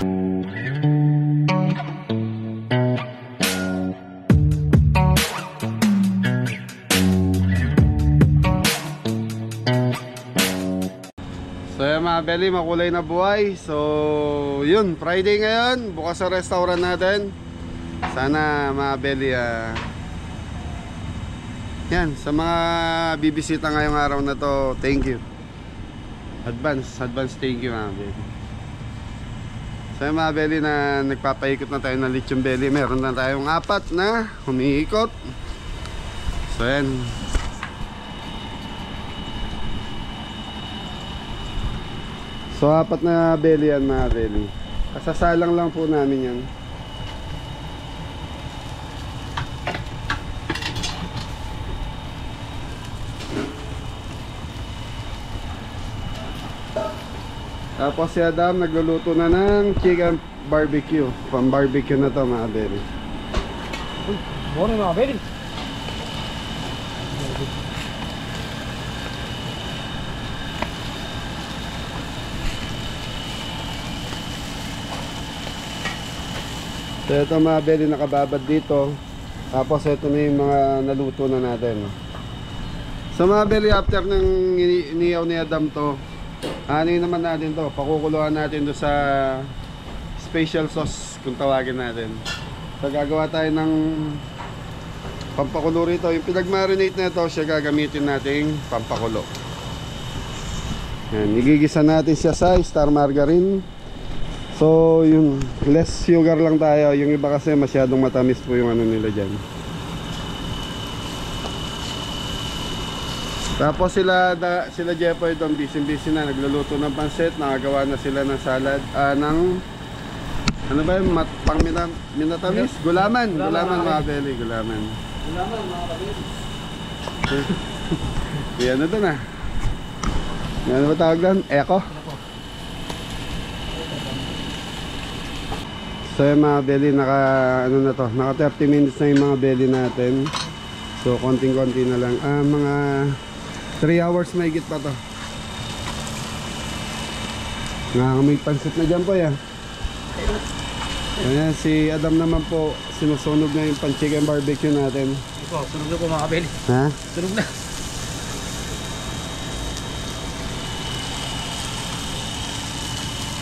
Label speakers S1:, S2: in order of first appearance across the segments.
S1: So yan mga belly, makulay na buhay. So yun, Friday ngayon, bukas sa restaurant natin. Sana mga belly yan, sa mga bibisita ngayong araw na to, thank you. Advance thank you mga belly. So yan mga belly, na nagpapaikot na tayo ng lechon belly. Meron na tayong 4 na humiikot. So yan. So 4 na belly yan mga belly. Kasasalang lang po namin yan. Tapos si Adam nagluluto na ng chicken barbecue. Pang barbecue na to mga belly.
S2: Morning mga belly.
S1: So ito mga belly, nakababad dito. Tapos ito na yung mga naluto na natin. So mga belly, after ng iniyaw ni Adam to, ano naman natin to, pakukuluan natin do sa special sauce kung tawagin natin. So gagawa tayo ng pampakulo rito. Yung pinag-marinate na ito, siya gagamitin nating pampakulo. Yan, igigisa natin siya sa star margarine. So yung less sugar lang tayo. Yung iba kasi masyadong matamis po yung ano nila dyan. Tapos sila Jeffoy doon busy na, nagluluto ng pansit, nakagawa na sila ng salad, ng ano ba yung minatamis? Gulaman mga belly, gulaman mga belly. Yan na doon Ano ba tawag doon? Eko? So yung mga belly, naka 30 minutes na yung mga belly natin. So konting-konti na lang. Mga 3 hours mahigit pa to. May pansit na dyan po yan. Ayan, si Adam naman po, sinusunog na yung pan-chicken barbecue natin.
S2: Ito, sunog na po mga belly.
S1: Ha?
S2: Sunog na.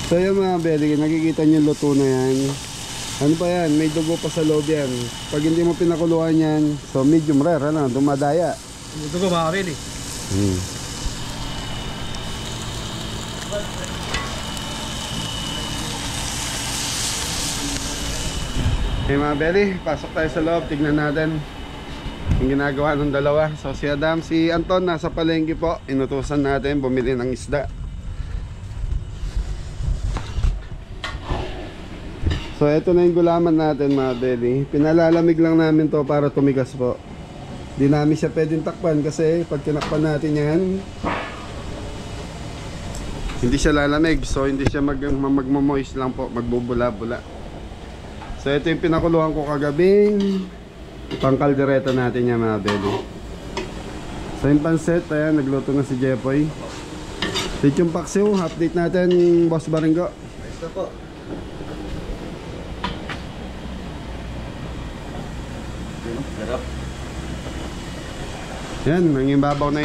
S1: So yung mga belly, nakikita nyo luto na yan. Ano pa yan? May dugo pa sa loob yan. Pag hindi mo pinakuluan yan, so medium rare, dumadaya.
S2: Dugo mga belly.
S1: Okay mga belly, pasok tayo sa loob. Tignan natin yung ginagawa ng dalawa. So si Adam, si Anton nasa palengke po. Inutusan natin bumili ng isda. So ito na yung gulaman natin mga belly. Pinalalamig lang namin to para tumigas po. Di namin siya pwedeng takpan kasi pag tinakpan natin yan, hindi siya lalamig. So hindi siya magmo-moist lang po, magbubula-bula. So ito yung pinakuluhan ko kagabing pangkaldereta natin yan mga belly. So yung pansit, ayan, nagluto na si Jeffoy. Yung paksiw, update natin Boss Baringo.
S2: Ito po. Sarap.
S1: Yan, nangibabaw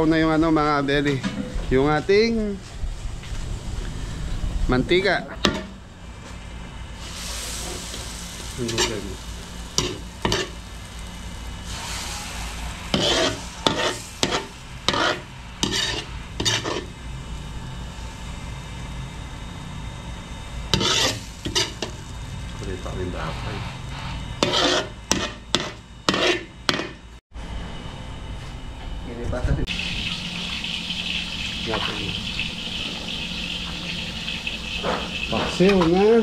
S1: na yung ano mga belly, yung ating mantika. Kulit pa rin dapat. Paksiw na.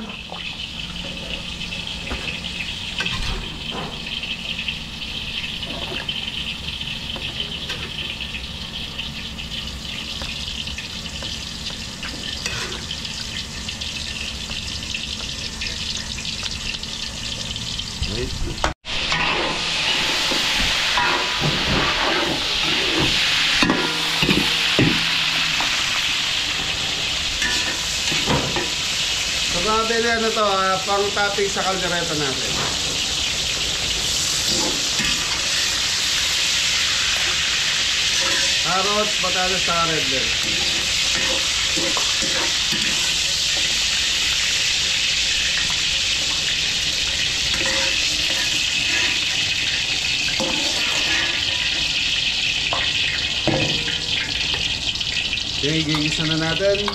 S1: belly, ano to, pang topping sa kaldereta natin. Carrots, patatas, sa red bell. Okay, gigisa na natin.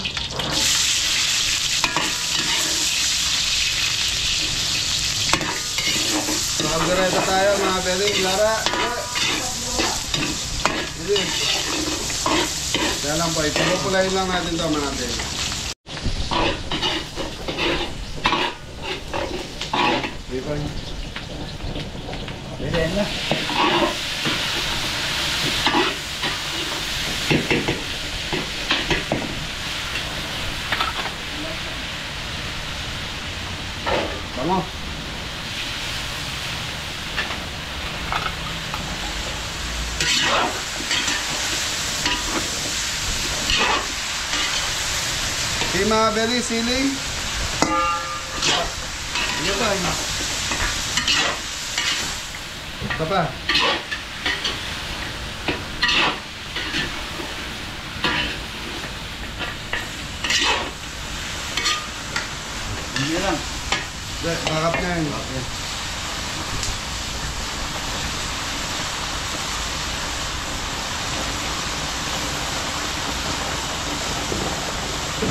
S1: So, kaldereta tayo mga belly. Lara. Hindi. Kaya lang po, ipapulayin lang natin ito mga belly.
S2: Pwede na.
S1: Bango. Okay mga belly, siling. Ano ba? Ito pa.
S2: Hindi lang.
S1: Bakap na yun.
S2: Okay.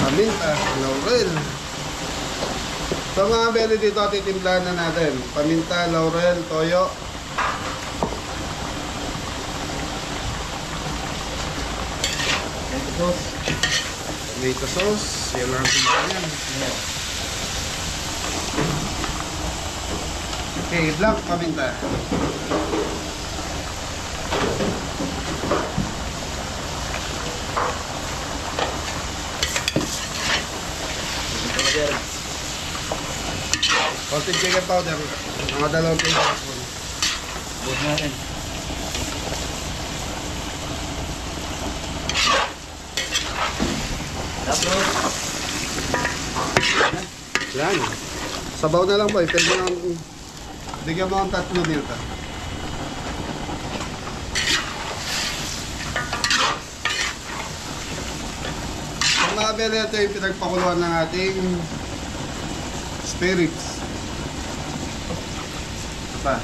S1: Paminta, laurel. So mga belly dito, titimplahan na natin. Paminta, laurel, toyo.
S2: Sauce.
S1: Tomato sauce. Yan lang ang timpla yan. Okay, black paminta. Konting chicken powder. Mga 2 tablespoon.
S2: Buhos natin. Tapos.
S1: Yan. Sabaw na lang boy. Pwede nang bigyan mo ang 3 dito. Ang mga belly, ito yung pinagpakuluan ng ating spirits. Ito pa.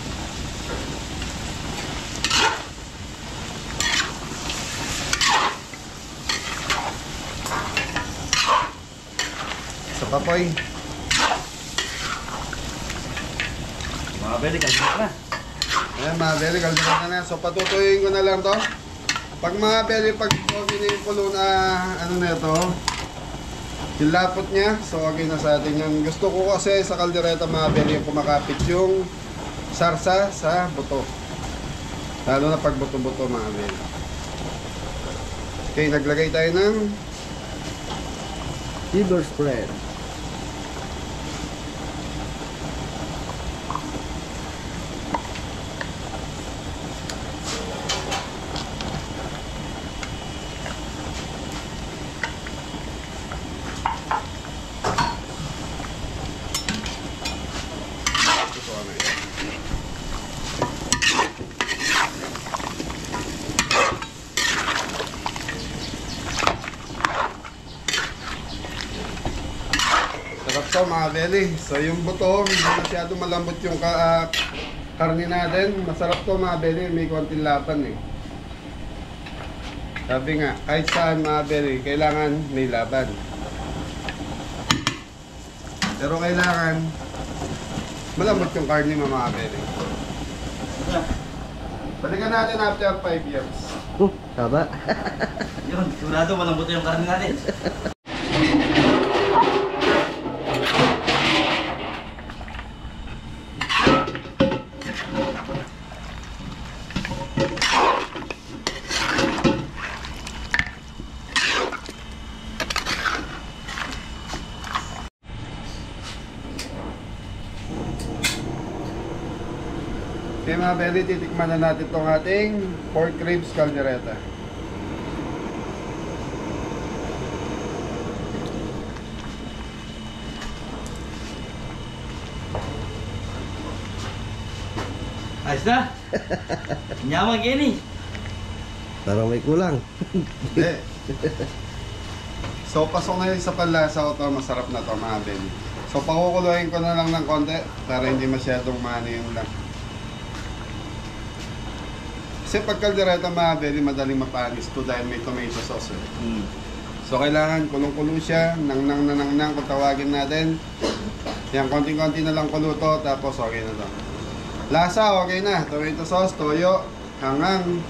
S1: Isa pa poy.
S2: Mga belly, kalma na.
S1: Ayan mga belly, kaldereta na. So patutuyin ko na lang to. Pag mga belly, pag okay na yung pulo na ano na ito, yung lapot niya, so okay na sa atin yan. Gusto ko kasi sa kaldereta mga belly yung kumakapit yung sarsa sa buto. Lalo na pag buto-buto mga belly. Okay, naglagay tayo ng
S2: Silver spread.
S1: ito ano yun. Sarap to mga belly. So yung buto, hindi masyado malambot yung karne natin. Masarap to mga belly, may konting laban eh. Sabi nga, kahit saan mga belly, kailangan may laban. Pero kailangan malambot yung karne mga belly. Balikan natin after 5 years.
S2: Taba. Yun, sigurado malambot yung karne natin.
S1: Okay mga belly, titikman na natin itong ating pork ribs caldereta.
S2: Ayos na. Nyaman gini.
S3: Parang may kulang.
S1: Hindi. So, pasok na yun sa panlasa ko to. Masarap na to, mga belly. So, pakukuluhin ko na lang ng konti para hindi masyadong mani yung lang. Kasi pag kaldereta, mga belly, madaling mapanis to dahil may tomato sauce. So, kailangan kulong-kulo siya. Nang kung tawagin natin. Yan, konting-konti na lang kulo to. Tapos, okay na to. Lasa, okay na. Tomato sauce, toyo, hangang.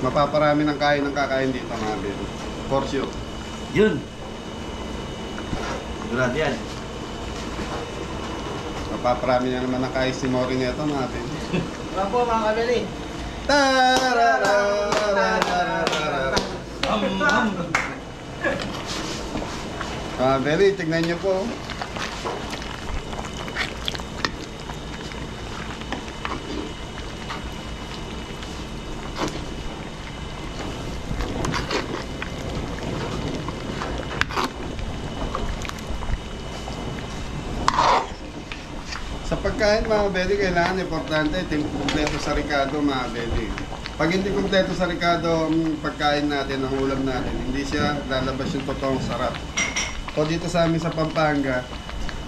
S1: Mapaparami ng kain ng kakain dito, mga belly. For sure.
S2: Yun. Sigurado yan.
S1: Mapaparami na naman ng kain si Mori nito, mga belly.
S3: Wala po mga kabili.
S1: Mga belly, tignan nyo po. Sa pagkain, mga belly, kailangan importante kumpleto sa Ricardo, mga belly. Pag hindi kumpleto sa Ricardo ang pagkain natin, ang ulam natin, hindi siya lalabas yung totoong sarap. O dito sa amin sa Pampanga,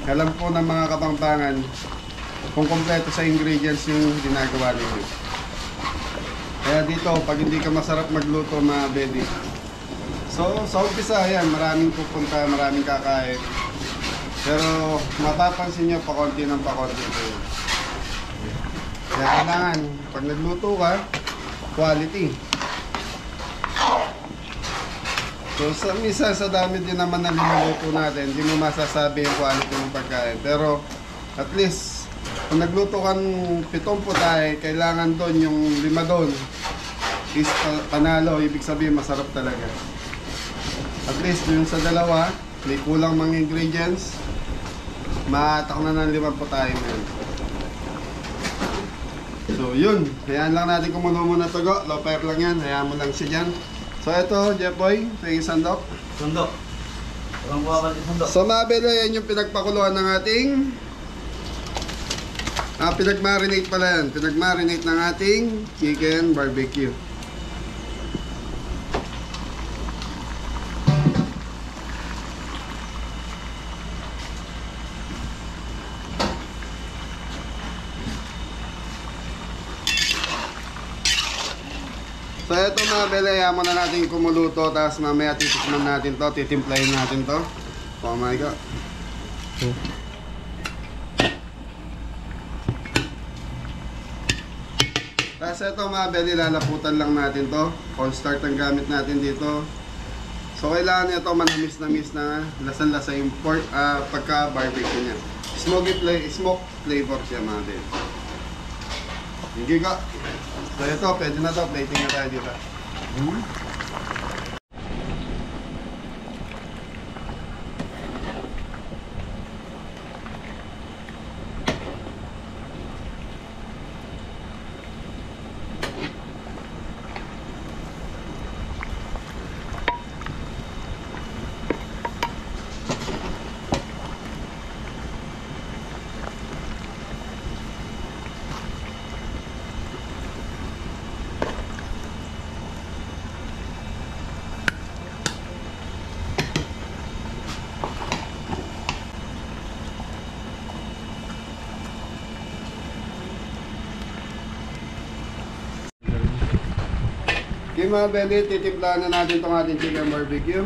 S1: alam po ng mga Kapampangan kung kumpleto sa ingredients yung ginagawa ninyo. Kaya dito, pag hindi ka masarap magluto, mga belly. So, sa umpisa, yan, maraming pupunta, maraming kakain. Pero mapapansin nyo, pakonti ng pakonti po yun. Kaya kailangan, pag nagluto ka, quality. So sa dami din naman ng linuluto natin, hindi mo masasabi yung quality ng pagkain. Pero at least, kung nagluto kang 7 putahe, kailangan doon yung 5 doon is panalo, ibig sabihin masarap talaga. At least yung sa 2, may kulang mga ingredients, maatak na ng 5 putahe mo yun. So yun, hayaan lang natin kumulo muna to, go. Low fire lang yan, hayaan mo lang siya dyan. So ito, Jeff Boy, tingin sandok.
S2: Sundok. Walang buwakan din sundok.
S1: So mabelo, yan yung pinagpakuluan ng ating pinagmarinate pala yan. Pinagmarinate ng ating chicken barbecue. So ito mga belaya, muna natin kumuluto, tapos mamaya titikman natin to, titimplahin natin to. Oh my god. Tapos ito mga belay, lalaputan lang natin to. All start ang gamit natin dito. So kailangan ito manamis-namis na lasang-lasa yung pork, pagka barbecue niya. Smoke flavor siya mga belay. Hindi ka. So ito, pwede na to. Plating na tayo dito. Okay mga belly, titimplahan na natin itong ating chicken barbecue.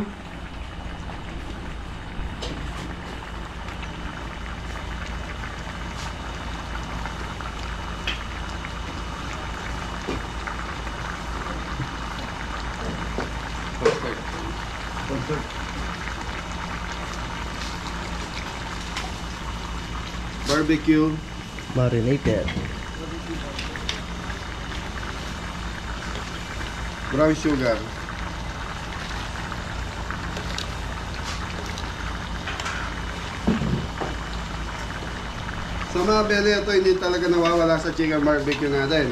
S1: Barbecue.
S3: Marinated.
S1: Brown sugar. So mga belly, ito hindi talaga nawawala sa chicken barbecue natin.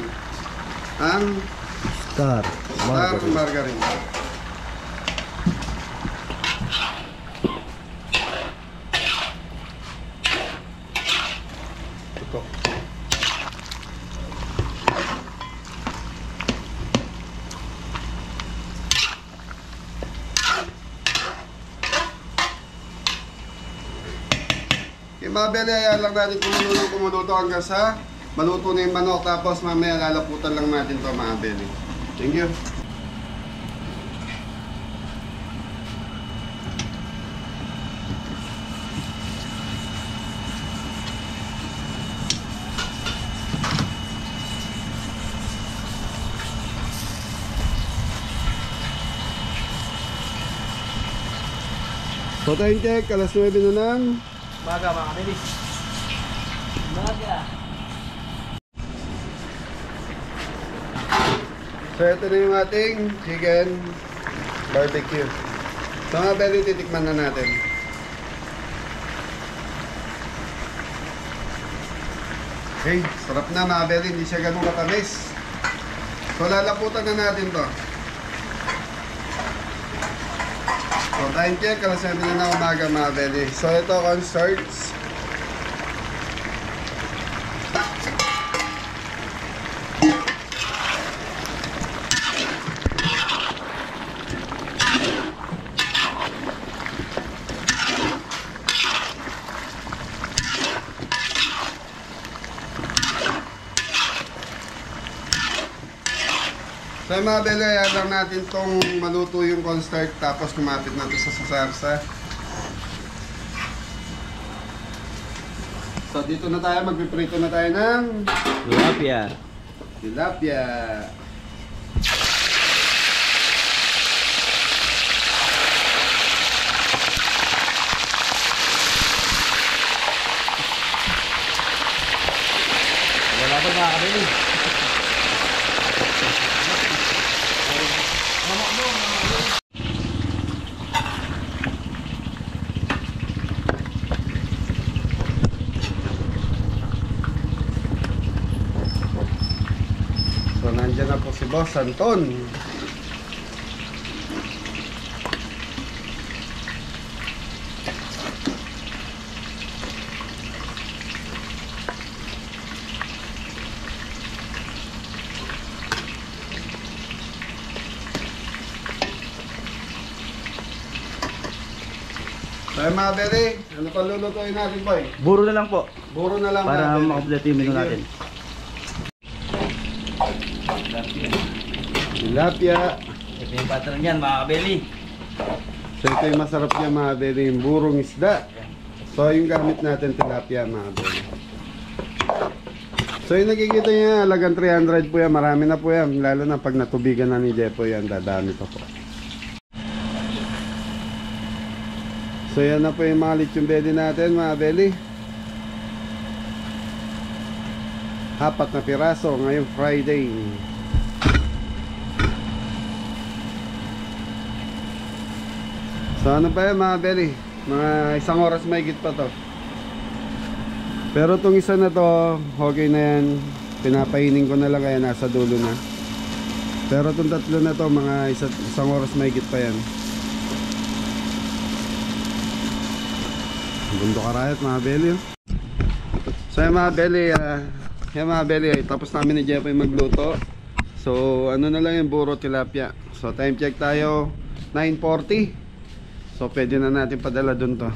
S1: Ang
S3: Star
S1: margarine. Ito. Yung mga beli, ayan lang natin kumuluto hanggang sa maluto na yung manok. Tapos mamaya lalaputan lang natin to mga beli. Thank you. So time check, alas 9 na ng
S2: Baga mga kabeli. Baga.
S1: So ito na yung ating chicken barbecue. So mga beli, titikman na natin. Okay, sarap na mga beli, hindi siya ganun katamis. So lalaputan na natin to. So time check, alas 7 na ng umaga mga beli. So ito cornstarch. So mga bele, ayan lang natin tong maluto yung cornstarch tapos kumapit na ito sa sarsa. So dito na tayo, magpiprito na tayo ng
S2: Tilapia.
S1: tilapia.
S2: Wala pa mga kabeli.
S1: So nandyan na po si Boss Anton. So mga bere, ano pa lulutuin natin boy?
S2: Buro na lang po.
S1: Buro na lang
S2: Para
S1: mga bere.
S2: makampleto yung menu natin.
S1: Tilapia.
S2: Ito yung pattern yan mga kabeli.
S1: So ito yung masarap niya mga bere, yung burong isda. So yung gamit natin tilapia mga bere. So yung nakikita niya, halagang 300 po yan, marami na po yan. Lalo na pag natubigan na ni Jepo yan, dadami pa po. So yan na po yung mga lechon belly natin mga belly. 4 na piraso ngayong Friday. So ano pa yan mga belly? Mga 1 oras mahigit pa to. Pero itong isa na to, okay na yan. Pinapainin ko na lang kaya nasa dulo na. Pero itong 3 na to, mga 1 oras mahigit pa yan. Bundok Arayat mga belly. So yung mga belly, tapos namin ni Jepoy magluto. So ano na lang yung buro tilapia. So time check tayo 9:40. So pwede na natin padala dun to.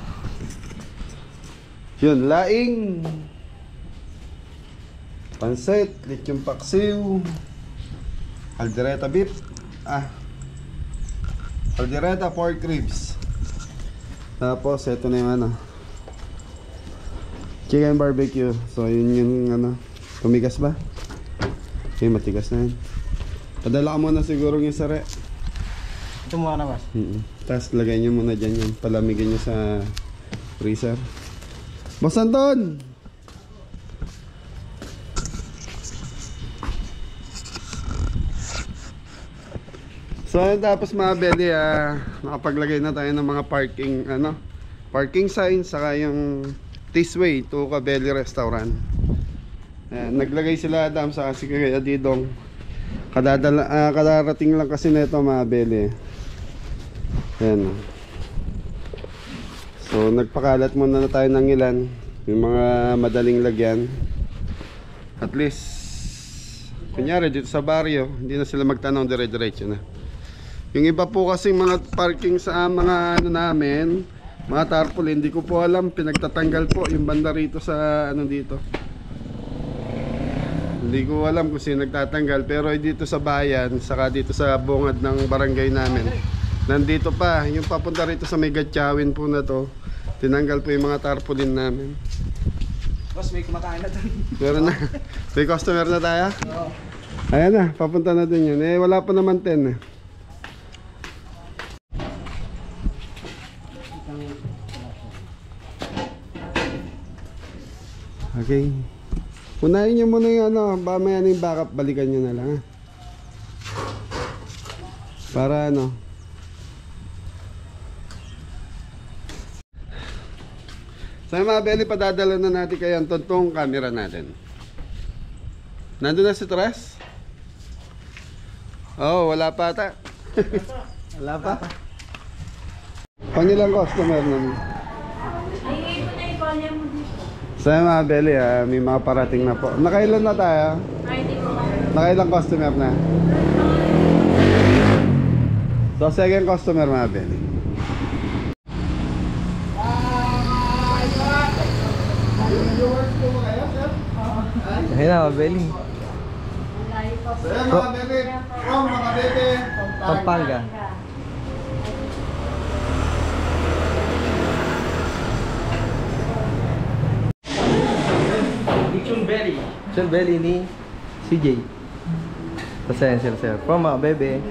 S1: Yun, laing pansit, lechon paksiw, aldereta beef, aldereta pork ribs. Tapos ito na yung ano, chicken barbecue. So yun yung ano, tumigas ba? Okay, matigas na yun. Padala ka muna siguro yung sare.
S2: Ito muna na boss.
S1: Tapos lagay nyo muna dyan yung palamigin nyo sa freezer. Boss Anton! So tapos mga belly, nakapaglagay na tayo ng mga parking signs, saka yung this way to Cabelli Restaurant. Naglagay sila Adam sa kasi kaya Didong. Kadarating lang kasi nito mga belly. Ayan. So nagpakalat muna na tayo ng ilan, yung mga madaling lagyan. At least kunyari dito sa baryo, hindi na sila magtanong, dire-diretso na. Yung iba po kasi mga parking sa mga ano namin, Mga tarpaulin, hindi ko po alam, pinagtatanggal po yung banda rito sa ano dito. Hindi ko alam kung sino nagtatanggal, pero dito sa bayan, saka dito sa bungad ng barangay namin, nandito pa, yung papunta rito sa may Gatchawin po na to, tinanggal po yung mga tarpaulin namin.
S2: Boss, may kumakain na doon.
S1: Pero na, may customer na tayo? Ayan na, papunta na din yun. Eh, wala pa naman 10 eh. Okay. Unahin nyo muna yung ano, mamaya na yung backup, balikan nyo na lang ha. Para ano. Sa mga belly, padadala na natin kay Anton tong camera natin. Nandun na si Tres? Oh, wala pa ata. Wala pa? Pangilang customer naman.
S4: Ay, ito na yung kolya mo dito.
S1: Sa mga belly, may mga parating na po. Nakailan na tayo?
S4: Friday mo kayo.
S1: Nakailang customer na? So, second customer mga belly.
S3: Ayun na, Belly.
S4: Malayo pa po.
S1: So, yan mga belly. From mga bebe.
S3: Pampanga. Lechon Belly ni CJ. Pasensya sir. From mga bebe.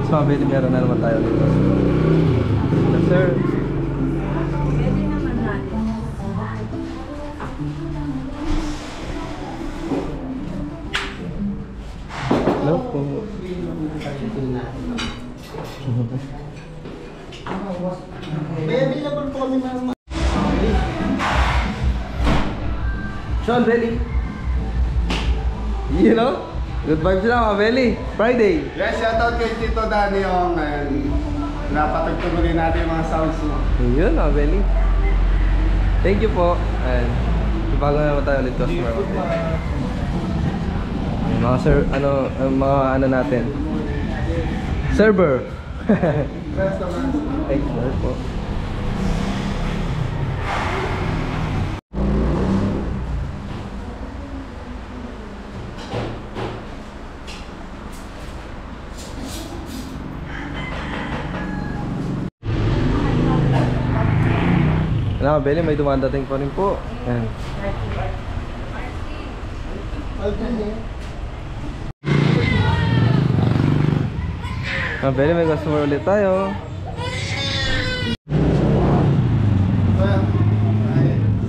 S3: So mga belly, meron na naman tayo dito. Yes, sir.
S4: Pwede naman natin.
S3: Hello po. Sean Belly. You know? Good vibes lang mga belly. Friday.
S1: Yes, shoutout kay Tito Danny yung napatagtugunin natin yung mga sounds mo.
S3: Yun mga belly. Thank you po. And bago na naman tayo ulit customer mga belly. Mga sir, mga ano natin. Server. Thank you po. Ano mga belly, may dumadating pa rin po. Ayan. Mga belly, may customer ulit tayo.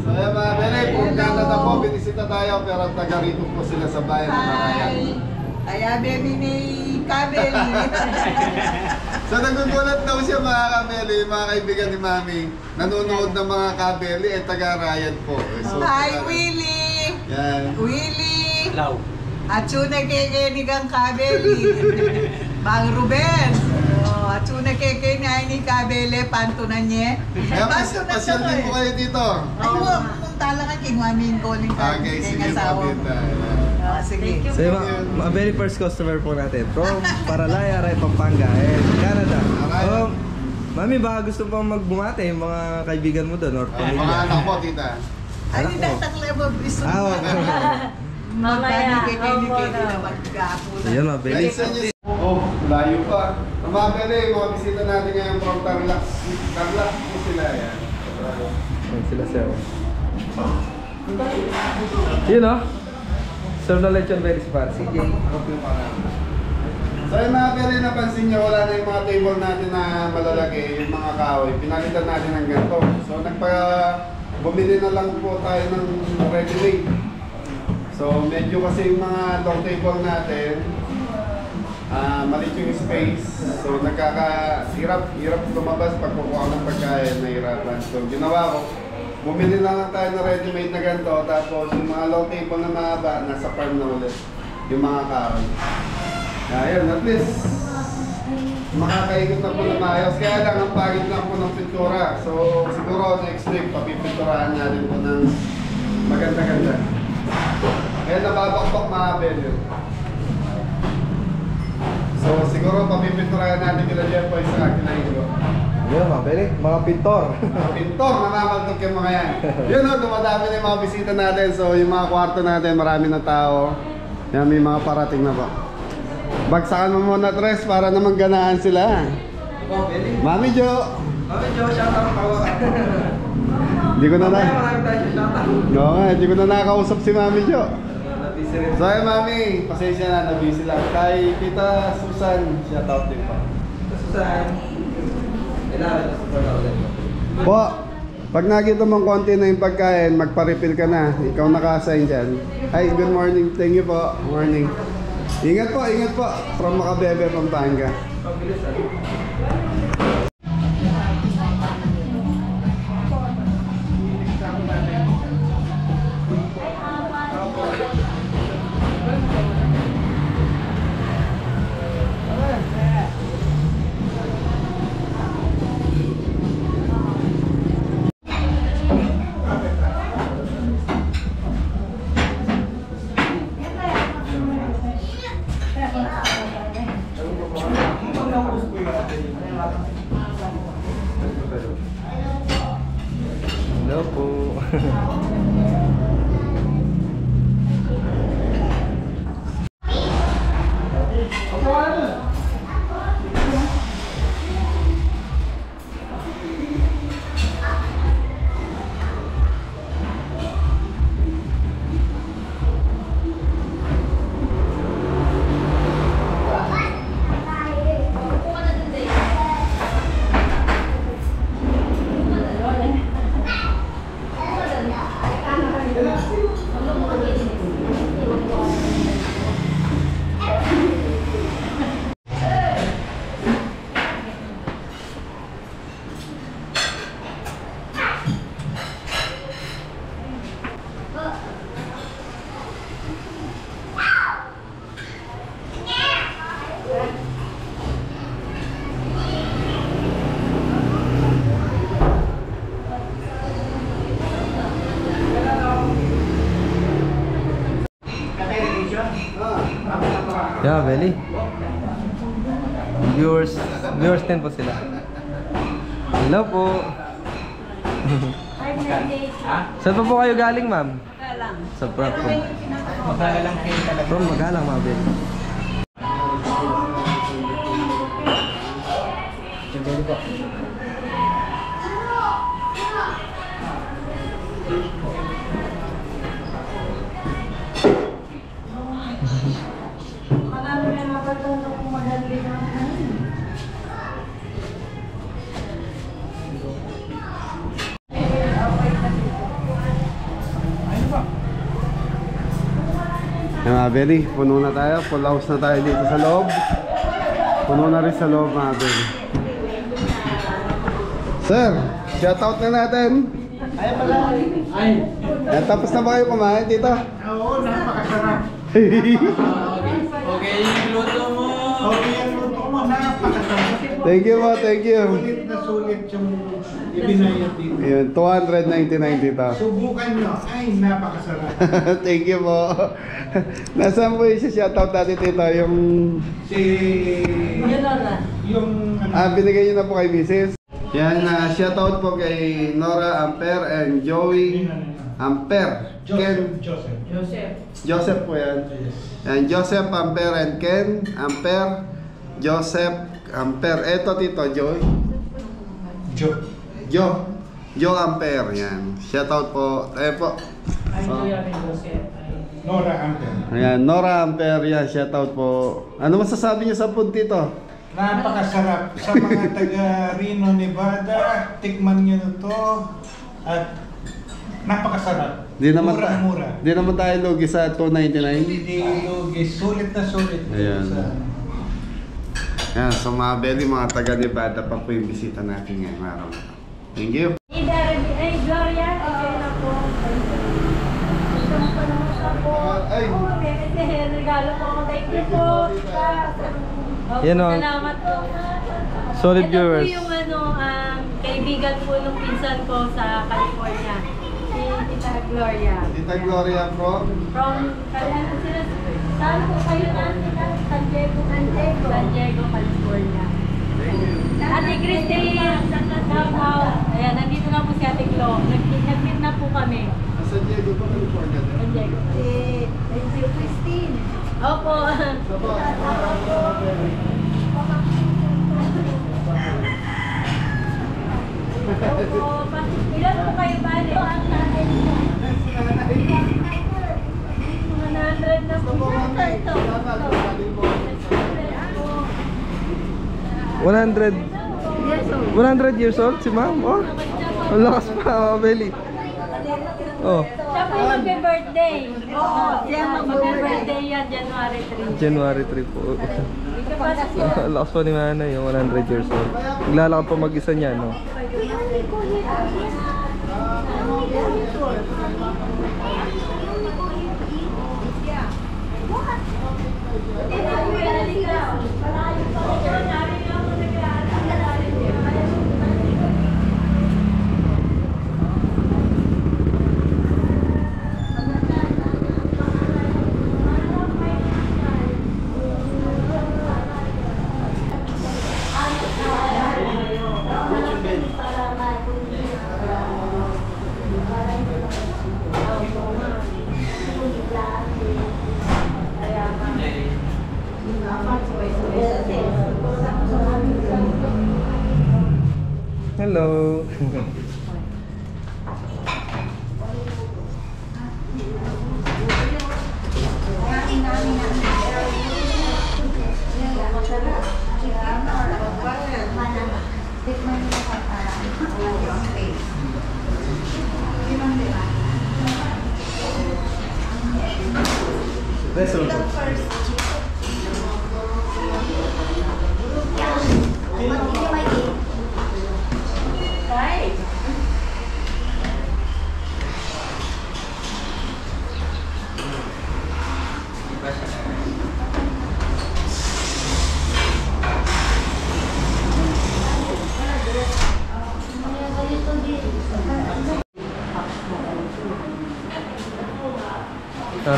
S1: So yan mga bele, kung Canada po, binisita tayo pero taga rito po sila sa bayan ng Marayan.
S5: Kaya baby ni Kabel.
S1: So nagugulat daw siya mga kabeli, mga kaibigan ni Mami, nanonood ng mga kabeli, taga Ryan po. So,
S5: Hi Willie!
S1: yan.
S5: Willie!
S2: Hello.
S5: At yun nakikinig ang Kabeli. Bang Ruben! At yun nakikinig ni Kabeli, pantunan niya.
S1: Kaya pasyal din po kayo dito.
S5: Ay, huwag kung talaga kinuamin ko ng
S1: Okay, sige po dito.
S5: Sige.
S3: So yung mga very first customer po natin from Paralaya, Ray, Pampanga, Canada. Mami, baka gusto pang magbumate yung mga kaibigan mo doon or
S1: Mga
S3: pamilya?
S1: anak po, tita.
S5: Ay, natakla mo biso.
S4: Mamaya,
S5: Magkanikikinig
S4: opo
S5: na
S4: na.
S5: magkakulan.
S3: Ayun mga belly.
S1: Oh, layo pa. Ang mga bele, mga bisita natin ngayon from Tarlac. Tarlac po sila yan.
S3: Ayan sila sir. Yun o. Serve na lechon very spot. CJ.
S1: So yung mga bele, napansin nyo, wala na yung mga table natin na malalaki, yung mga kahoy. Pinalitan natin ng ganito. So bumili na lang po tayo ng ready-made. So medyo kasi yung mga long table natin, maliit yung space. So hirap lumabas pag kukuha ng pagkain, nahirapan. So ginawa ko, bumili na lang tayo ng ready-made na ganito. Tapos yung mga long table na mahaba, nasa farm na ulit. Yung mga kahoy. Ayun, at least makakaikot na po na maayos. Kaya lang, ang pagit lang po ng pintura. So siguro next week, papipinturahan natin po ng maganda-ganda. Kaya nababakbak mga belyo. So So siguro papipinturahan natin kila Jeffoy sa kila Ingo.
S3: Yun, mga Beli, mga pintor.
S1: Mga pintor, namamaltok yung mga yan. Yun o, dumadami na yung mga bisita natin. So yung mga kwarto natin, marami na tao. Yan, may mga parating na po. Bagsakan mo muna, Tres, para naman ganahan sila.
S3: Mga Beli.
S1: Mami Jo!
S3: Mami Jo, shoutout ako.
S1: Hindi ko na na...
S3: Marami tayo sa shoutout.
S1: Oo nga, hindi ko na nakausap si Mami Jo.
S3: Nabisi rin.
S1: So ayun, Mami, pasensya na, nabisi lang. Kay Tita Susan, shoutout din pa.
S3: Susan. Kailangan na support ako ulit.
S1: Po, pag nakita mong konti na yung pagkain, magpa-refill ka na. Ikaw naka-assign dyan. Hi, good morning. Thank you po. Morning. Ingat po, ingat po. From Macabebe, Pampanga.
S3: Pabilis ano? Hello po. Yeah, Beli. Viewers din po sila. Hello po. Saan pa po kayo galing, ma'am?
S4: Magalang.
S3: Sa
S2: Magalang kayo talaga.
S3: From Magalang, mga Beli.
S4: Marami na napatunan kung madali na.
S1: Yung mga Beli, puno na tayo. Full house na tayo dito sa loob. Puno na rin sa loob, mga Beli. Sir, shoutout na natin. Tapos na ba kayo kumain dito?
S6: Oo, napakasarap.
S2: Okay, yung luto mo.
S6: Okay, ang luto mo, napakasarap.
S1: Thank you po, thank you.
S6: Sulit na sulit yung ibinayad dito.
S1: Yun, 299 dito.
S6: Subukan nyo, ay napakasarap.
S1: Thank you po. Nasaan po yung shoutout natin dito? Yung...
S6: Si... Yung...
S1: binigay niyo na po kay Mrs. Yan, shoutout po kay Nora Amper and Joey Amper. Ken Joseph po yan. And Joseph Amper and Ken Amper. Joseph Amper. Eto tito, Joey. Joe Amper. Yan. Shoutout po. Po.
S6: Nora Amper.
S1: Ayan, Nora Amper. Yan, shoutout po. Ano masasabi niyo sa food dito?
S6: Napakasarap. Sa mga taga Reno, Nevada, tikman nyo na to. At napakasarap. Mura-mura.
S1: Di naman tayo lugi sa 299.
S6: Hindi lugi. Sulit na sulit.
S1: Ayan.
S6: Sa-
S1: Yan, so mga Beli, mga taga Nevada pa po yung bisita natin ngayon araw na to. Thank you.
S4: Ay, Gloria, ikaw na po. Gusto mo pa naman sa po.
S1: Ay.
S4: Regalo po ako. Thank you po.
S3: Yan o.
S4: Salamat po.
S3: Solid viewers.
S4: Ito po yung kaibigan po ng pinsan ko sa California. Si Tita Gloria.
S1: Tita Gloria po.
S4: From, saan po kayo na? San Diego. Ate Christine, shout out. Ayan, nandito na po si Ate Glo. Nag-meet na po kami.
S1: Sa Diego ba, California din?
S4: San Diego.
S5: Si Christine.
S4: Opo. Opo. Ilan po kayo bali? 100 na po. Ito.
S3: 100 years old si ma'am? Oh, ang lakas pa, Belly. Oh,
S4: Siya po yung mag-birthday. Oo, siya mag-birthday yan, January 3.
S3: January 3 po. Ang lakas pa ni Mana yung 100 years old. Naglalakad pa mag-isa niya, no? Hello.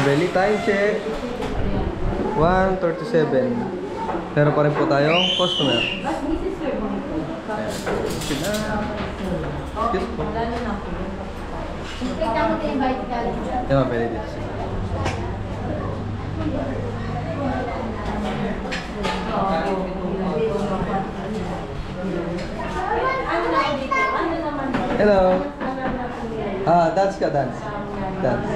S3: Belly, time check. 1:37. Meron pa rin po tayong customer. Excuse po. Yan mga Belly dito. Hello. Dance ka, dance. Dance.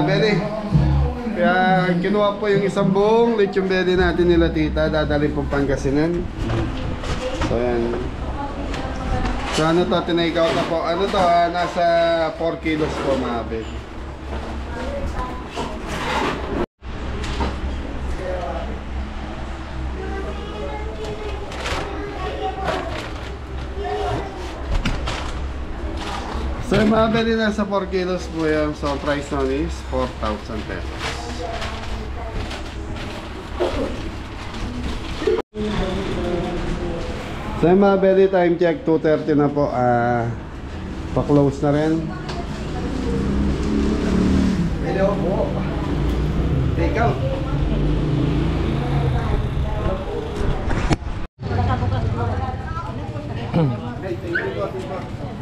S1: Belly. Kaya kinuha po yung isang buong lechon belly natin nila tita, dadalhin pong Pangasinan. So yan. So ano to, tinake-out na po. Ano to, nasa 4 kilos po mga belly. So yung mga belly nasa 4 kilos po yan. So price nun is 4,000 pesos. So yung mga belly, time check 2:30 na po. Pa-close na rin.
S3: Hello po. Take out.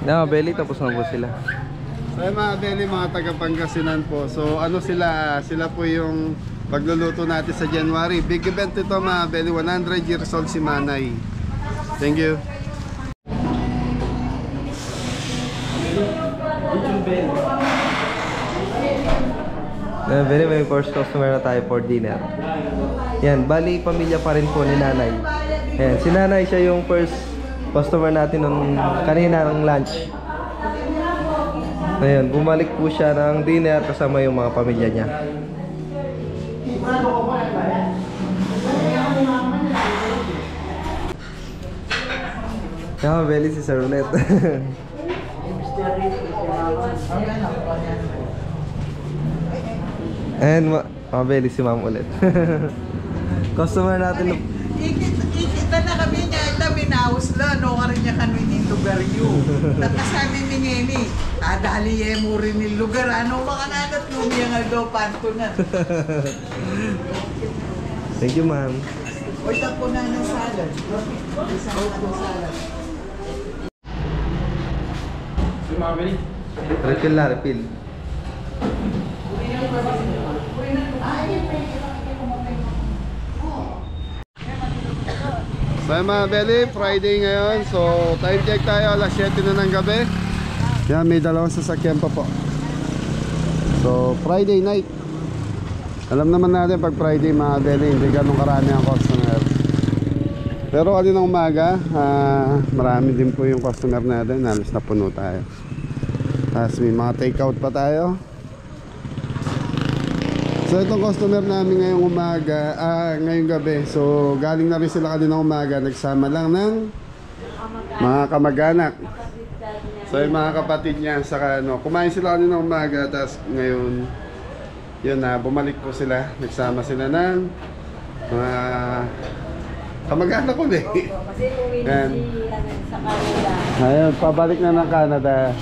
S3: Na, Belly, tapos na po sila.
S1: So yung mga belly, mga taga Pangasinan po. So ano sila, sila po yung pagluluto natin sa January. Big event ito mga belly, 100 years old si Manay. Thank you.
S3: Very first customer na tayo for dinner. Yan, bali pamilya pa rin po ni Nanay. Yan, si Nanay siya yung first customer natin nung kanina ng lunch. Ayun, bumalik po siya ng dinner kasama yung mga pamilya niya. Kaya Belly si Sir ulit. And Mabeli si ma'am ulit. Customer natin.
S5: Ikita na kami niya, ita minaus la, no ka rin niya kanuin yung lugar yun. Tatasabi ni Ngeni, adali mo rin yung lugar, ano makananat lumiyang aldo, panto na.
S3: Thank you, ma'am.
S5: O po na ng salad. Isang salad.
S3: Refill na, refill.
S1: So mga belly, Friday ngayon. So time check tayo, alas 7 na ng gabi. Yan, may dalawang sasakyan pa po. So Friday night. Alam naman natin pag Friday mga belly, hindi ganun karami ang customer. Pero kaninang umaga, marami din po yung customer natin. Halos na puno tayo. Tapos may mga take out pa tayo. So itong customer namin ngayong umaga, ngayong gabi. So galing na rin sila kaninang umaga. Nagsama lang ng mga kamag-anak. So yung mga kapatid niya, saka ano, kumain sila kaninang umaga. Tapos ngayon, yun na, bumalik po sila. Nagsama sila ng mga kamag-anak ko eh.
S4: Kasi uwi
S1: Yan.
S4: si sa Canada.
S1: Ayun, pabalik na ng Canada.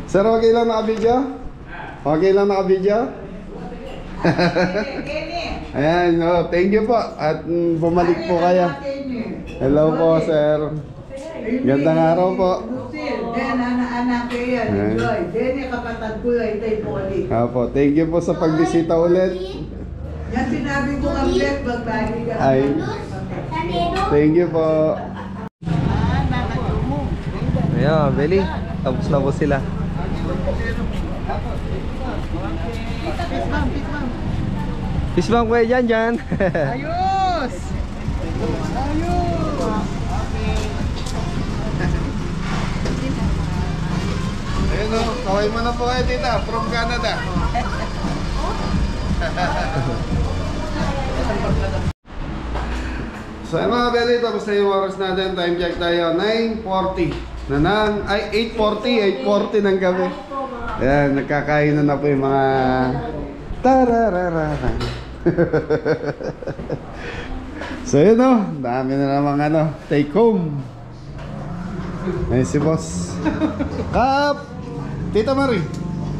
S1: Sir, okay lang naka-video? Okay lang naka-video? Ayan, no, thank you po. At bumalik po kayo. Hello po, sir. Gandang araw po.
S5: Then, anak-anak ko yan. Enjoy. Then, kapatid ko ay tayo poli.
S1: Apo, thank you po sa pagbisita ulit.
S5: Yan sinabi ko ang black, magbagi ka.
S1: Ay, thank you po.
S3: Ayan, Beli. Tapos na po sila. Fishbang kuya dyan.
S5: Ayos!
S1: Ayun o, kaway mo na po kayo tita, from Canada. So ay mga belly, tapos na yung oras natin. Time check tayo, 9:40 na ay 8:40 ng gabi. Ayan, nagkakainan na po yung mga tarararara. So yun o, dami na namang ano, take home. Ayun si boss. Kap! Tita Marie.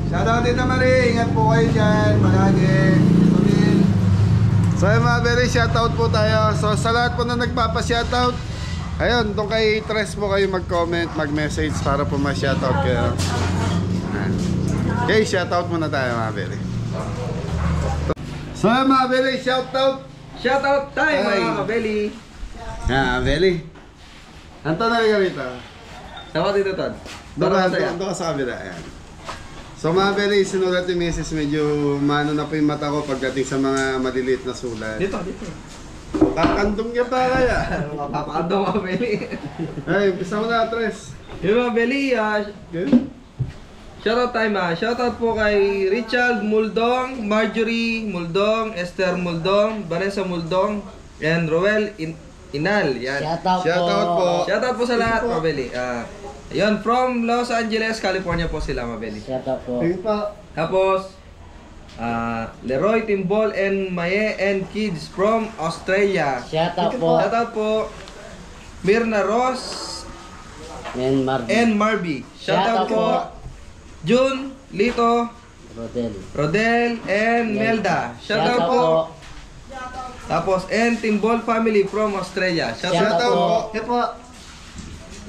S3: Shoutout Tita Marie. Ingat po kayo dyan. Palagi.
S1: So ayun mga belly, shoutout po tayo. So sa lahat po na nagpapa-shoutout, ayun, doon kay Tres po kayo mag-comment, mag-message para po ma-shoutout kayo. Okay, shoutout muna tayo mga belly. So ayun mga belly, shoutout.
S3: Shoutout tayo mga Beli.
S1: Yan, belly. Anto na rin rito.
S3: Sama dito, Todd.
S1: Doon ka sa kabila. Ayan. So mga belly, sinulat ni Mrs. Medyo mano na po yung mata ko pagdating sa mga maliliit na sulat.
S3: Dito.
S1: Kakandong niya pa kaya.
S3: Mapapakandong mga Beli.
S1: Ay, umpisa mo na, Tres.
S3: Yung mga Beli,
S1: Good.
S3: shoutout tayo mga. Shoutout po kay Richard Muldong, Marjorie Muldong, Esther Muldong, Vanessa Muldong, and Roel Inal. Yan.
S1: Shoutout po.
S3: Shoutout po sa lahat mga Beli. Yun, from Los Angeles, California po sila mga Beli.
S7: Shoutout po.
S1: Thank you po.
S3: Tapos, Leroy Timbol and Maye and Kids from Australia.
S7: Shoutout po.
S3: Shoutout po. Mirna Ross
S7: And Marvin.
S3: and Marby. Shoutout po. June, Lito, Rodel, and Melda. Shoutout po. Tapos, and Timbol family from Australia. Shoutout po.
S1: Shoutout po.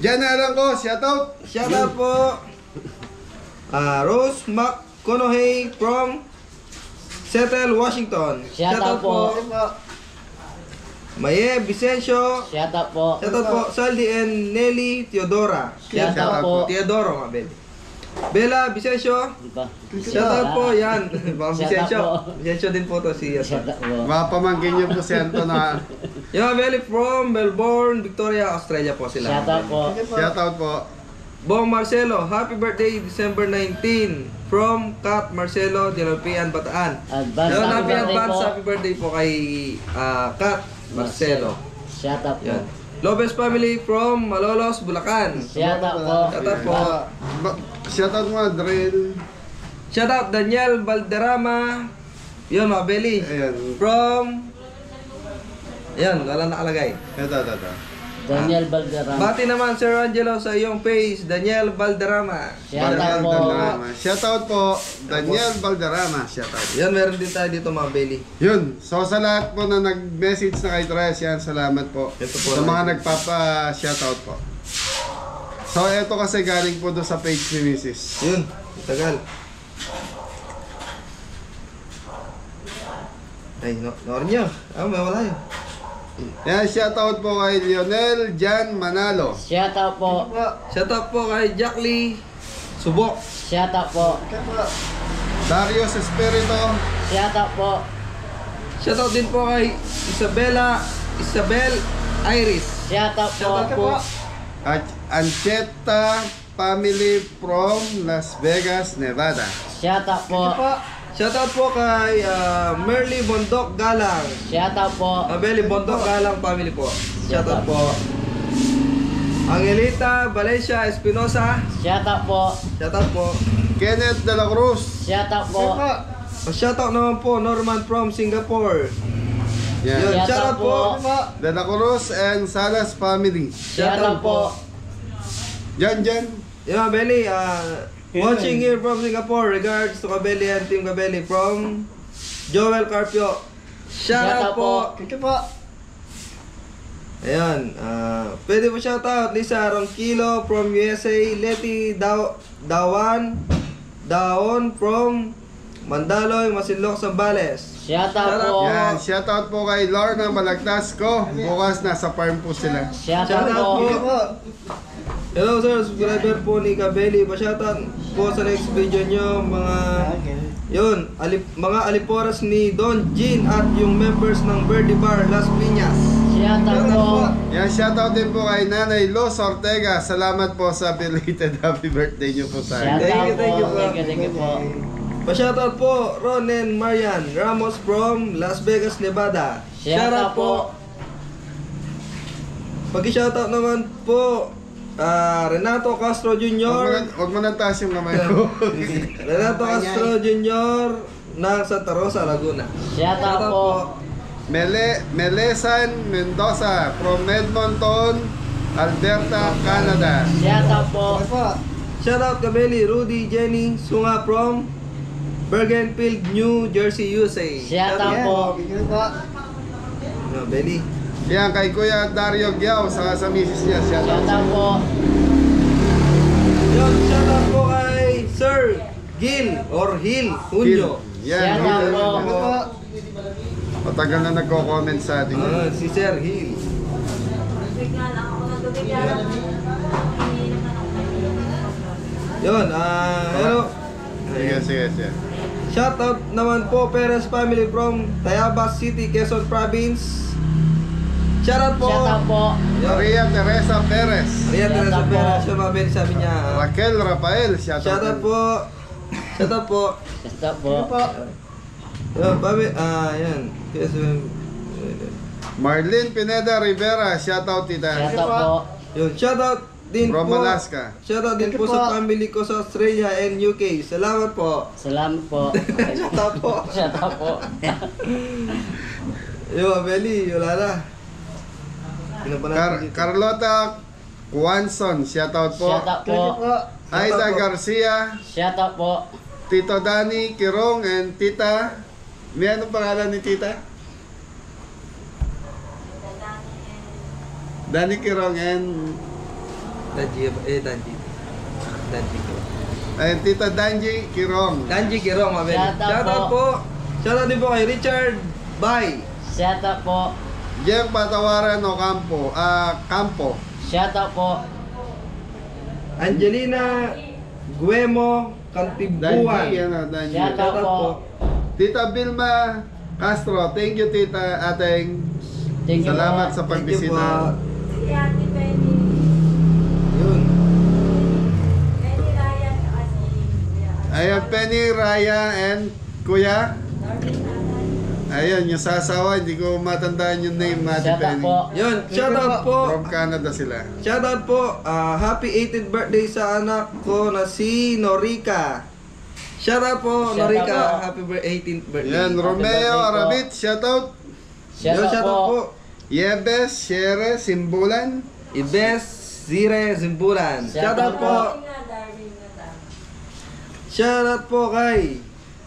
S1: Diyan na lang ko, shoutout.
S3: Shoutout po. Rose McConaughey from Seattle, Washington.
S7: Shoutout po.
S3: Maye Vicencio.
S7: Shoutout po.
S3: Shoutout po. Saldi and Nelly Teodora.
S7: Shoutout po.
S3: Teodoro, mga Beli. Bella Vicencio.
S7: Diba?
S3: Shoutout po, yan. Mga
S7: Shoutout
S3: Vicencio.
S7: po.
S3: Vicencio din po to si Yason.
S7: Shoutout po.
S1: Mga pamangkin niyo po si Anton na.
S3: Yung mga Beli from Melbourne, Victoria, Australia po sila.
S7: Shoutout po.
S1: Shoutout po.
S3: Bong Marcelo, happy birthday December 19 from Kat Marcelo, Dilopian, Bataan.
S7: Advance
S3: Yun,
S7: happy birthday
S3: advance
S7: po.
S3: happy birthday po kay Kat Marcelo.
S7: Shout out po.
S3: Yan. Lopez family from Malolos, Bulacan.
S7: Shout out po.
S3: Shout out po.
S1: Shoutout mo, Drill.
S3: Shout out Daniel Valderrama. Yun, mga belly.
S1: Ayan.
S3: From... Yan, wala nakalagay.
S1: Ito.
S7: Daniel Valderrama.
S3: Bati naman, Sir Angelo, sa iyong page, Daniel Valderrama.
S7: Shout out po.
S1: Shoutout po, Daniel Valderrama. Shoutout.
S3: Yan, meron din tayo dito, mga belly.
S1: Yun. So sa lahat po na nag-message na kay Tres, yan, salamat po.
S3: Ito po
S1: Sa
S3: lang.
S1: mga nagpapa-shoutout po. So ito kasi galing po doon sa page ni Mrs.
S3: Yun, tagal. Ay, noor niyo. May wala yun.
S1: Yan, shoutout po kay Lionel Jan Manalo.
S7: Shout out po.
S3: Shout out po kay Jack Lee Subok.
S7: Shout out po.
S1: Darius Espirito.
S7: Shout out po.
S3: Shout out din po kay Isabel Iris.
S7: Shout out po.
S3: Shout out po.
S1: At Ancheta family from Las Vegas, Nevada.
S7: Shout out po.
S3: Shout out po kay Merly Bondok Galang.
S7: Shout out po.
S3: Abeli Bondok Galang family po. Shout out po. Angelita Valencia Espinosa.
S7: Shout out po.
S3: Shout out po.
S1: Kenneth De La Cruz.
S7: Shout out po.
S3: Shout out naman po Norman from Singapore. Yun,
S1: Yan.
S3: shout out po.
S1: De La Cruz and Salas family.
S7: Shout out po.
S1: Jan.
S3: Yung Kabeli, watching here from Singapore. Regards to Kabeli and Team Kabeli from Joel Carpio. Shout out po. Ayan, pwede po shout out Lisa Ronquilo from USA, Leti Daon from Mandaloy, Masinloc, Zambales.
S7: Shout out po.
S1: Yan, shoutout po kay Lorna Malagtasco. Bukas nasa farm po sila.
S7: Shout
S3: Shout
S7: out
S3: out
S7: po.
S3: po. Hello sir, subscriber po ni Kabeli. Pa-shoutout po sa next video nyo mga mga aliporas ni Don Jean at yung members ng Birdie Bar Las Piñas.
S7: Shout out po.
S1: Yan, shoutout din po kay Nanay Luz Ortega. Salamat po sa belated happy birthday nyo po sa
S7: Shout
S1: akin.
S7: out
S3: Thank you
S7: po.
S3: po.
S7: Thank you po.
S3: Pa-shoutout po Ronen Marian Ramos from Las Vegas, Nevada.
S7: Shout out po.
S3: Pag-shoutout naman po Renato Castro Jr.
S1: Huwag mo nang taas yung kamay ko.
S3: Renato Castro Jr. ng Santa Rosa, Laguna.
S7: Shout out po.
S1: Melesan Mendoza from Edmonton, Alberta, Canada.
S7: Shout out po.
S3: Shoutout Kabeli, Rudy, Jenny, Sunga from Bergenfield, New Jersey, USA.
S7: Shout out po.
S3: Beli.
S1: Yan, kay Kuya Dario Giao sa misis niya.
S7: Shout
S1: Shoutout.
S7: out po.
S3: Yun, shoutout po kay Sir Gil or Hil Junio.
S1: Yan,
S7: Shout out
S1: yun.
S7: po.
S1: Matagal na nagko-comment sa atin.
S3: Si Sir Hil.
S4: Bigla lang ako nagbibigayan ng
S3: Yun, hello.
S1: Sige.
S3: Shoutout naman po Perez family from Tayabas City, Quezon Province. Shoutout po.
S7: Shout out po.
S1: Maria Teresa Perez.
S3: Maria Teresa
S7: Shoutout po.
S3: Perez, yung mga Beli sabi niya.
S1: Raquel Rafael.
S3: Shoutout po. Shoutout po.
S7: Shout out po.
S3: Yun, yan.
S1: Marlene Pineda Rivera. Shoutout tita.
S7: Shout out po.
S3: Yun, shoutout din
S1: From
S3: po.
S1: Alaska.
S3: Shoutout din po sa family ko sa Australia and UK. Salamat po.
S7: Salamat po.
S3: Shoutout po.
S7: Shout out po.
S3: Yo, Beli, wala na. Pinapanat dito.
S1: Carlota Juanson. Shoutout po.
S7: Shout out po.
S1: Aida
S3: po.
S1: Garcia.
S7: Shout out po.
S1: Tito Danny Kirong and Tita. May anong pangalan ni Tita? Danny Kirong and
S3: Danji.
S1: Tita Danji Kirong.
S3: Danji Kirong, mga Beli.
S7: Shoutout
S3: Shoutout
S7: po.
S3: po. Shoutout din po kay Richard Bay.
S7: Shout out po.
S1: Jeff Patawaran Ocampo. Campo.
S7: Shout out po.
S3: Angelina Guemo Cantibuan.
S1: Danji, Danji.
S7: Shout out po.
S1: Tita Vilma Castro. Thank you, Tita Ateng.
S7: Thank you
S1: Salamat
S7: po.
S1: sa
S3: Thank you po.
S1: pagbisita.
S4: Si Ate Penny.
S3: Yun.
S4: Penny Ryan kasi.
S1: Ayan, Penny, Raya, and Kuya. Ayun, yung sasawa, hindi ko matandaan yung name, Mati
S7: Shout out
S1: Penny.
S7: po.
S3: Yun, shoutout po.
S1: From Canada sila.
S3: Shoutout po. Happy 18th birthday sa anak ko na si Norika. Shoutout po,
S7: Shoutout
S3: Norika.
S7: po.
S3: Happy 18th birthday.
S1: Yan, Romeo
S7: birthday po.
S1: Arabit, shoutout.
S7: Shout out po.
S1: Yebes, Shere, Simbulan.
S3: Ibes, Zire, Zimbulan. Shoutout po. Shoutout po kay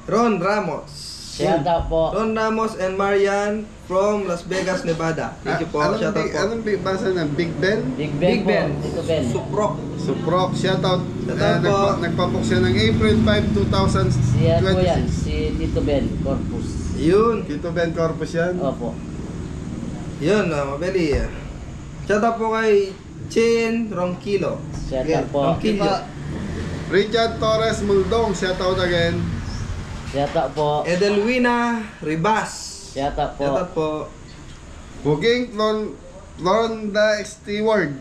S3: Ron Ramos.
S7: Shout out po.
S3: Ron Ramos and Marian from Las Vegas, Nevada. Thank you po.
S1: Anong
S3: Shoutout po.
S1: Anong basa na? Big Ben?
S7: Big
S3: Big
S7: Ben
S3: Ben.
S7: po. Tito Ben.
S3: Suprok.
S1: Suprok, shoutout.
S3: Shoutout po.
S1: Nagpapok siya ng April 5,
S7: Siya po yan.
S1: 2026.
S7: Si Tito Ben Corpus.
S3: Yun.
S1: Tito Ben Corpus yan.
S7: Opo.
S3: Yun, mabeli. Shoutout po kay Chen Ronquillo.
S7: Shout out po.
S3: Ronquillo.
S1: Richard Torres Muldong, shoutout again.
S7: Shout out po.
S3: Edelwina Ribas.
S7: Shout out po.
S3: Shoutout po.
S1: Booking Florida Steward.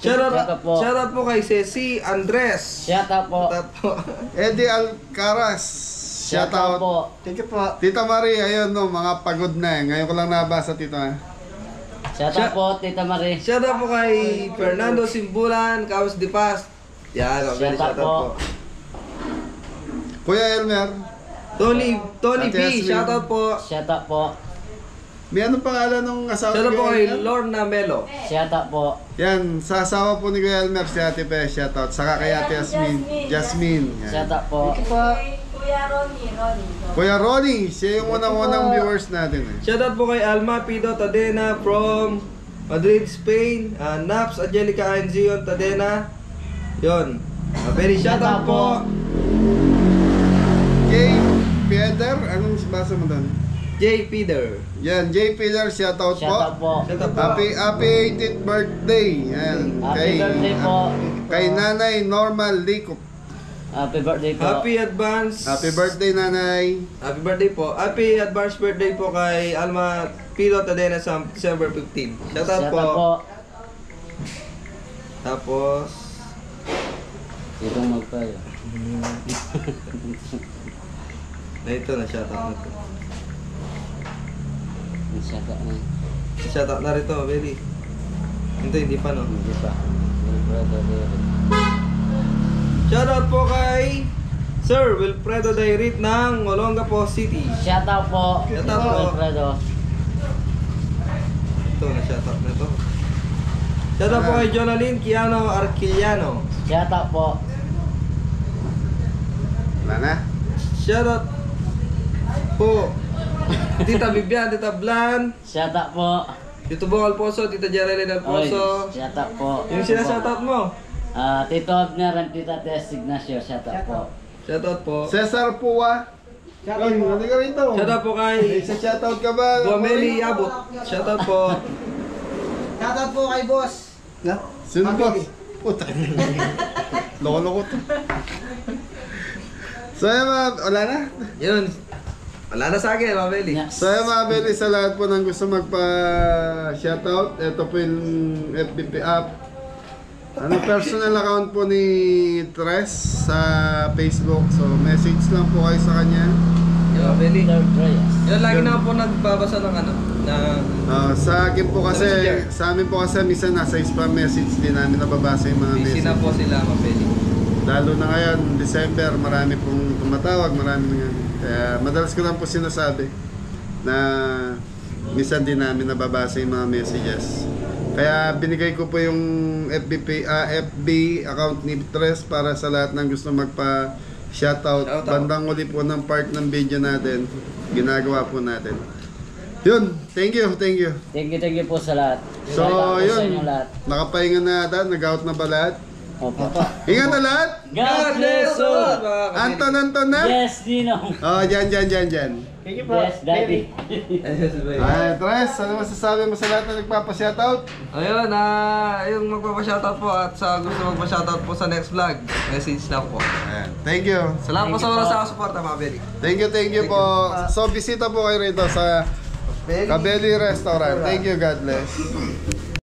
S7: Shoutout po.
S3: Shoutout po kay Ceci Andres.
S7: Shout out po.
S3: Shoutout po.
S1: Eddie Alcaraz,
S7: Shout out
S1: shoutout.
S7: po.
S5: Thank you po.
S1: Tita Marie, ayun no, mga pagod na eh. Ngayon ko lang nabasa, Tita.
S7: Shout out po, Tita Marie.
S3: Shoutout po kay Fernando Simbulan, Kaos de Paz. Yan, mabeli.
S7: Shoutout
S3: Shoutout po.
S7: po.
S1: Kuya Elmer,
S3: Tony
S1: Ate
S3: B,
S1: Yasmin.
S3: shoutout po.
S7: Shout out po.
S1: may anong pangalan ng asawa
S3: Shoutout
S1: ni
S3: po
S1: Kuya
S3: kay
S1: Elmer?
S3: Lorna Melo.
S7: Shout out po.
S1: Yan, sa asawa po ni Kuya Elmer, si Ate Pe, shoutout. Saka kay Ate Yasmin. Jasmine. Yan.
S7: Shout out po.
S4: Kuya Ronnie.
S1: Kuya Ronnie, siya yung unang-unang viewers natin eh.
S3: Shoutout po kay Alma Pido Tadena from Madrid, Spain. Naps Angelica and Zion Tadena. Yon. Very shoutout po.
S1: Jay Peter, anong basa mo doon?
S3: J. Peter.
S1: Yan, Jay Peter, shoutout
S7: Shout out
S1: po.
S7: po.
S3: Shoutout po.
S1: Happy 18th birthday. Yan.
S7: Happy birthday po.
S1: Kay Nanay Normal Likop.
S7: Happy birthday po.
S3: Happy advance.
S1: Happy birthday, Nanay.
S3: Happy birthday po. Happy advance birthday po kay Alma Pido Tadena sa December 15. Shoutout
S7: Shout
S3: po.
S7: out po.
S3: Tapos
S7: Itong magpayo.
S3: na ito na shoutout na to.
S7: Shout out na.
S3: Shoutout na rito, Beli. Hindi pa no.
S7: Hindi pa.
S3: Shoutout po kay Sir Wilfredo Dairit ng Olongapo City.
S7: Shout out po.
S3: Shout out po.
S7: Wilfredo.
S3: Ito na shoutout na to. Shoutout po kay Jonaline Kiano Arquiliano.
S7: Shout out po.
S1: Wala na.
S3: Shoutout po Tita Bibian, Tita Blan,
S7: Shout out po.
S3: Tito Bong Alfonso, Tita Jereline Alfonso.
S7: Shout out po.
S3: Yung sila shoutout mo.
S7: Tito Abner and Tita Tess Ignacio. Shout out po.
S3: Shoutout po.
S1: Cesar Pua. Ay, hindi ka rito.
S3: Shoutout po
S1: May
S3: kay
S1: isa shoutout ka ba?
S3: Guameli Abot. Shoutout po.
S5: Shoutout po kay boss.
S1: Sino ba? Puta. Loko-loko to. So yun wala na.
S3: Yun. Wala na sa akin, Mabeli.
S7: Yeah.
S1: So yun mga Beli, sa lahat po ng gusto magpa-shoutout, ito po yung FBP app. Personal account po ni Tres sa Facebook. So message lang po kayo sa kanya.
S3: Yun, Mabeli.
S7: Third Reyes.
S3: Yun, lagi na po nagbabasa ng ano, na
S1: Sa akin po kasi,
S3: Messenger.
S1: sa amin po kasi minsan nasa spam message din namin nababasa yung mga
S3: busy
S1: message.
S3: na po sila, Mabeli.
S1: Lalo na ngayon, December, marami pong tumatawag, marami nga. Kaya madalas ko lang po sinasabi na minsan din namin nababasa yung mga messages. Kaya binigay ko po yung FB account ni Tres para sa lahat ng gusto magpa-shoutout.
S3: Shoutout.
S1: Bandang uli po ng part ng video natin, ginagawa po natin. Yun, thank you.
S7: Thank you po sa lahat.
S1: So,
S7: Shout out po sa
S1: yun,
S7: inyong lahat.
S1: nakapahinga na ata, nag-out na ba lahat?
S7: Opo.
S1: Ingat na lahat!
S7: God bless you!
S1: Anton na!
S7: Yes, Ninong.
S1: Oh, dyan.
S7: Yes, Daddy.
S1: Ay, Tres, ano masasabi mo sa lahat na nagpapa-shoutout?
S3: Ayun, yung magpapa-shoutout po at sa gusto magpa-shoutout po sa next vlog, message lang po.
S1: Ayan, thank you.
S3: Salamat po
S7: Thank
S3: sa
S7: you
S3: oras
S7: po.
S3: sa suporta, Mabeli.
S1: Thank you po. So, bisita po kayo rito sa Kabeli Restaurant. Thank you, God bless.